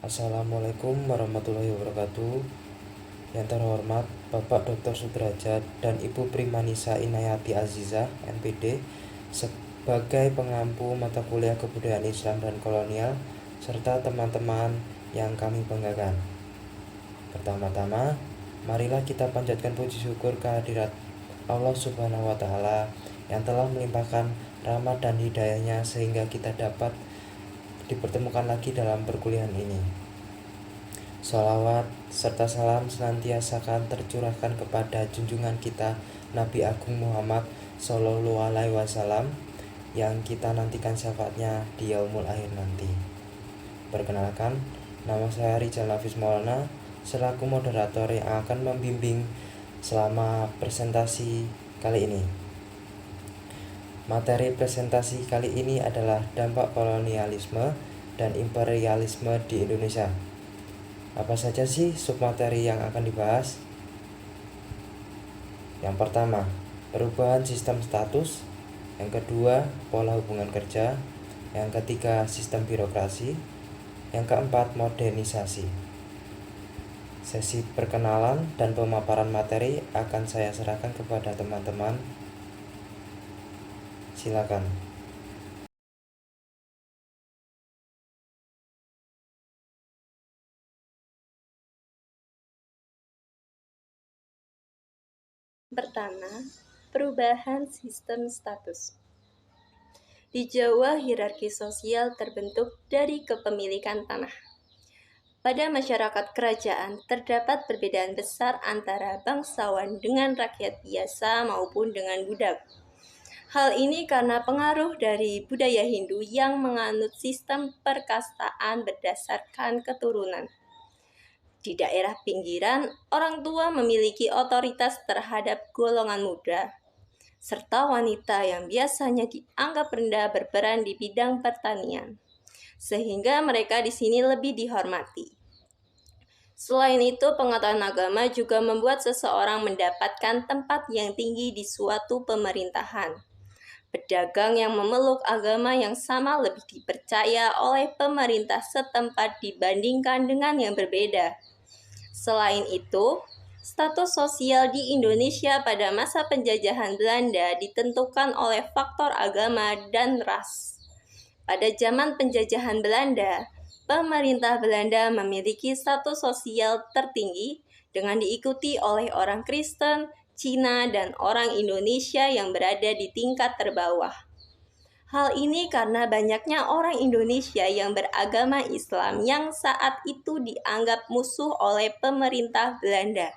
Assalamualaikum warahmatullahi wabarakatuh. Yang terhormat Bapak Dr. Sudrajat dan Ibu Primanisa Inayati Azizah, MPD, sebagai pengampu mata kuliah Kebudayaan Islam dan Kolonial, serta teman-teman yang kami banggakan. Pertama-tama, marilah kita panjatkan puji syukur kehadirat Allah Subhanahu wa Ta'ala yang telah melimpahkan rahmat dan hidayahnya sehingga kita dapat dipertemukan lagi dalam perkuliahan ini. Sholawat serta salam senantiasa akan tercurahkan kepada junjungan kita Nabi Agung Muhammad Sallallahu Alaihi Wasallam yang kita nantikan syafaatnya di yaumul akhir nanti. Perkenalkan, nama saya Rijal Nafis Maulana selaku moderator yang akan membimbing selama presentasi kali ini. Materi presentasi kali ini adalah dampak kolonialisme dan imperialisme di Indonesia. Apa saja sih submateri yang akan dibahas? Yang pertama, perubahan sistem status. Yang kedua, pola hubungan kerja. Yang ketiga, sistem birokrasi. Yang keempat, modernisasi. Sesi perkenalan dan pemaparan materi akan saya serahkan kepada teman-teman. Silakan. Pertama, perubahan sistem status. Di Jawa, hierarki sosial terbentuk dari kepemilikan tanah. Pada masyarakat kerajaan, terdapat perbedaan besar antara bangsawan dengan rakyat biasa maupun dengan budak. Hal ini karena pengaruh dari budaya Hindu yang menganut sistem perkastaan berdasarkan keturunan. Di daerah pinggiran, orang tua memiliki otoritas terhadap golongan muda, serta wanita yang biasanya dianggap rendah berperan di bidang pertanian, sehingga mereka di sini lebih dihormati. Selain itu, pengetahuan agama juga membuat seseorang mendapatkan tempat yang tinggi di suatu pemerintahan. Pedagang yang memeluk agama yang sama lebih dipercaya oleh pemerintah setempat dibandingkan dengan yang berbeda. Selain itu, status sosial di Indonesia pada masa penjajahan Belanda ditentukan oleh faktor agama dan ras. Pada zaman penjajahan Belanda, pemerintah Belanda memiliki status sosial tertinggi dengan diikuti oleh orang Kristen, Cina, dan orang Indonesia yang berada di tingkat terbawah. Hal ini karena banyaknya orang Indonesia yang beragama Islam yang saat itu dianggap musuh oleh pemerintah Belanda.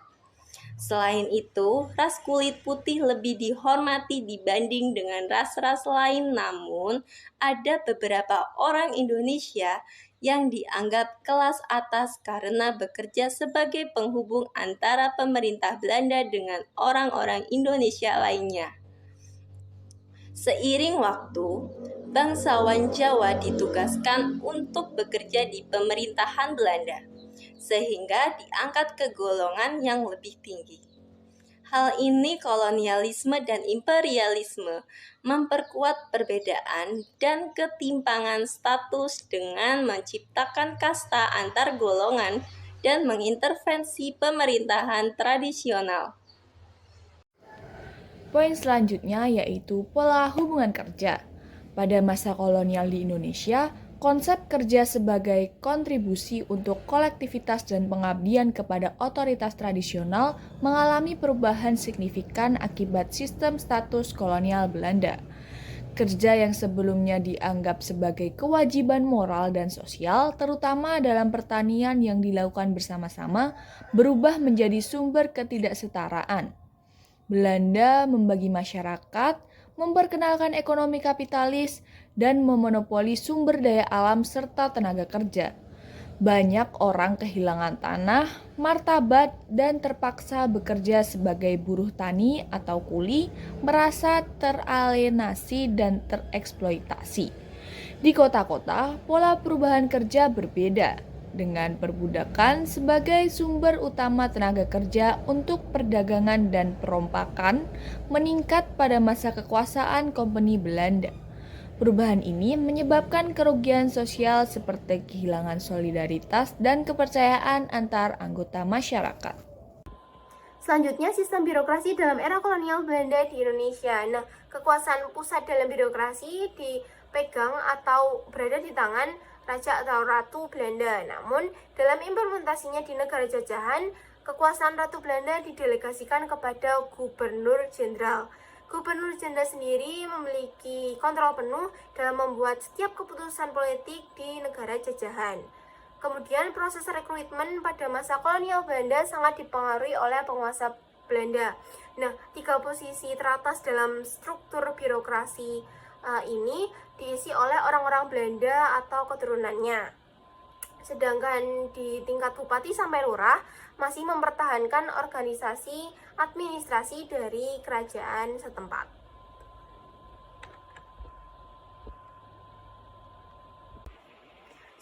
Selain itu, ras kulit putih lebih dihormati dibanding dengan ras-ras lain, namun ada beberapa orang Indonesia yang dianggap kelas atas karena bekerja sebagai penghubung antara pemerintah Belanda dengan orang-orang Indonesia lainnya. Seiring waktu, bangsawan Jawa ditugaskan untuk bekerja di pemerintahan Belanda, sehingga diangkat ke golongan yang lebih tinggi. Hal ini kolonialisme dan imperialisme memperkuat perbedaan dan ketimpangan status dengan menciptakan kasta antar golongan dan mengintervensi pemerintahan tradisional. Poin selanjutnya yaitu pola hubungan kerja. Pada masa kolonial di Indonesia, konsep kerja sebagai kontribusi untuk kolektivitas dan pengabdian kepada otoritas tradisional mengalami perubahan signifikan akibat sistem status kolonial Belanda. Kerja yang sebelumnya dianggap sebagai kewajiban moral dan sosial, terutama dalam pertanian yang dilakukan bersama-sama, berubah menjadi sumber ketidaksetaraan. Belanda membagi masyarakat, memperkenalkan ekonomi kapitalis, dan memonopoli sumber daya alam serta tenaga kerja. Banyak orang kehilangan tanah, martabat, dan terpaksa bekerja sebagai buruh tani atau kuli, merasa teralienasi dan tereksploitasi. Di kota-kota, pola perubahan kerja berbeda, dengan perbudakan sebagai sumber utama tenaga kerja untuk perdagangan dan perompakan meningkat pada masa kekuasaan Kompeni Belanda. Perubahan ini menyebabkan kerugian sosial seperti kehilangan solidaritas dan kepercayaan antar anggota masyarakat. Selanjutnya, sistem birokrasi dalam era kolonial Belanda di Indonesia. Nah, kekuasaan pusat dalam birokrasi dipegang atau berada di tangan Raja atau Ratu Belanda. Namun, dalam implementasinya di negara jajahan, kekuasaan Ratu Belanda didelegasikan kepada Gubernur Jenderal. Gubernur Jenderal sendiri memiliki kontrol penuh dalam membuat setiap keputusan politik di negara jajahan. Kemudian proses rekrutmen pada masa kolonial Belanda sangat dipengaruhi oleh penguasa Belanda. Nah, 3 posisi teratas dalam struktur birokrasi ini diisi oleh orang-orang Belanda atau keturunannya. Sedangkan di tingkat bupati sampai lurah masih mempertahankan organisasi administrasi dari kerajaan setempat.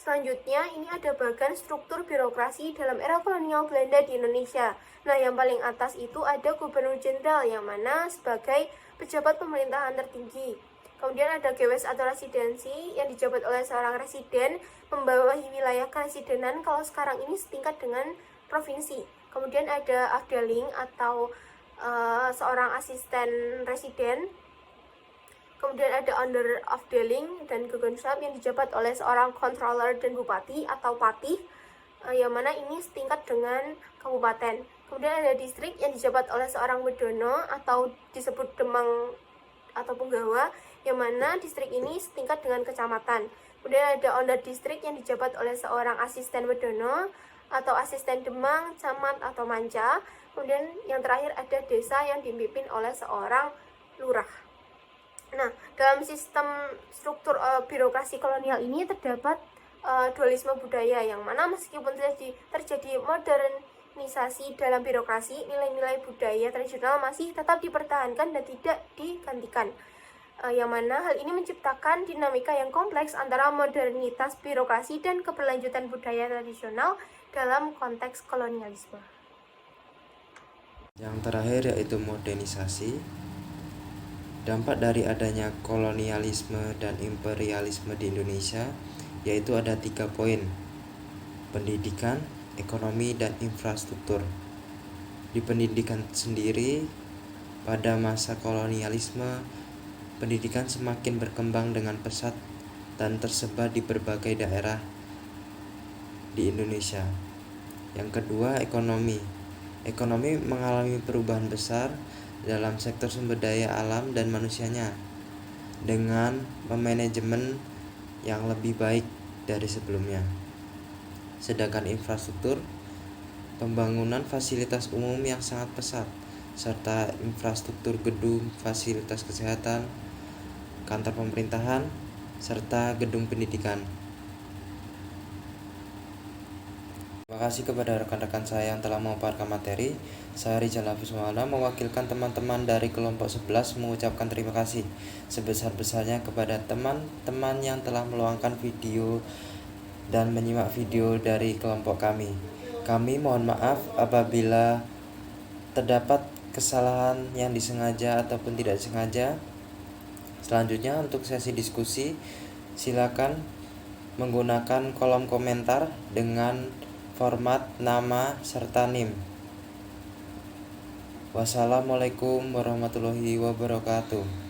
Selanjutnya, ini ada bagian struktur birokrasi dalam era kolonial Belanda di Indonesia. Nah, yang paling atas itu ada Gubernur Jenderal, yang mana sebagai pejabat pemerintahan tertinggi. Kemudian ada gewes atau residensi yang dijabat oleh seorang residen membawahi wilayah keresidenan kalau sekarang ini setingkat dengan provinsi. Kemudian ada afdeling atau seorang asisten residen. Kemudian ada under afdeling dan gegenschap yang dijabat oleh seorang controller dan bupati atau patih, yang mana ini setingkat dengan kabupaten. Kemudian ada distrik yang dijabat oleh seorang wedono atau disebut demang atau penggawa, yang mana distrik ini setingkat dengan kecamatan. Kemudian ada under distrik yang dijabat oleh seorang asisten wedono atau asisten demang, camat atau manca. Kemudian yang terakhir ada desa yang dipimpin oleh seorang lurah. Nah, dalam sistem struktur birokrasi kolonial ini terdapat dualisme budaya, yang mana meskipun terjadi modernisasi dalam birokrasi, nilai-nilai budaya tradisional masih tetap dipertahankan dan tidak digantikan. Yang mana hal ini menciptakan dinamika yang kompleks antara modernitas birokrasi dan keberlanjutan budaya tradisional dalam konteks kolonialisme. Yang terakhir yaitu modernisasi. Dampak dari adanya kolonialisme dan imperialisme di Indonesia yaitu ada 3 poin: pendidikan, ekonomi, dan infrastruktur. Di pendidikan sendiri, pada masa kolonialisme, pendidikan semakin berkembang dengan pesat dan tersebar di berbagai daerah di Indonesia. Yang kedua, ekonomi. Ekonomi mengalami perubahan besar dalam sektor sumber daya alam dan manusianya dengan manajemen yang lebih baik dari sebelumnya. Sedangkan infrastruktur, pembangunan fasilitas umum yang sangat pesat serta infrastruktur gedung, fasilitas kesehatan, kantor pemerintahan, serta gedung pendidikan. Terima kasih kepada rekan-rekan saya yang telah memaparkan materi. Saya Rizal Hafiz Maulana mewakilkan teman-teman dari kelompok 11 mengucapkan terima kasih sebesar-besarnya kepada teman-teman yang telah meluangkan video dan menyimak video dari kelompok kami. Kami mohon maaf apabila terdapat kesalahan yang disengaja ataupun tidak disengaja. Selanjutnya untuk sesi diskusi, silakan menggunakan kolom komentar dengan format nama serta NIM. Wassalamualaikum warahmatullahi wabarakatuh.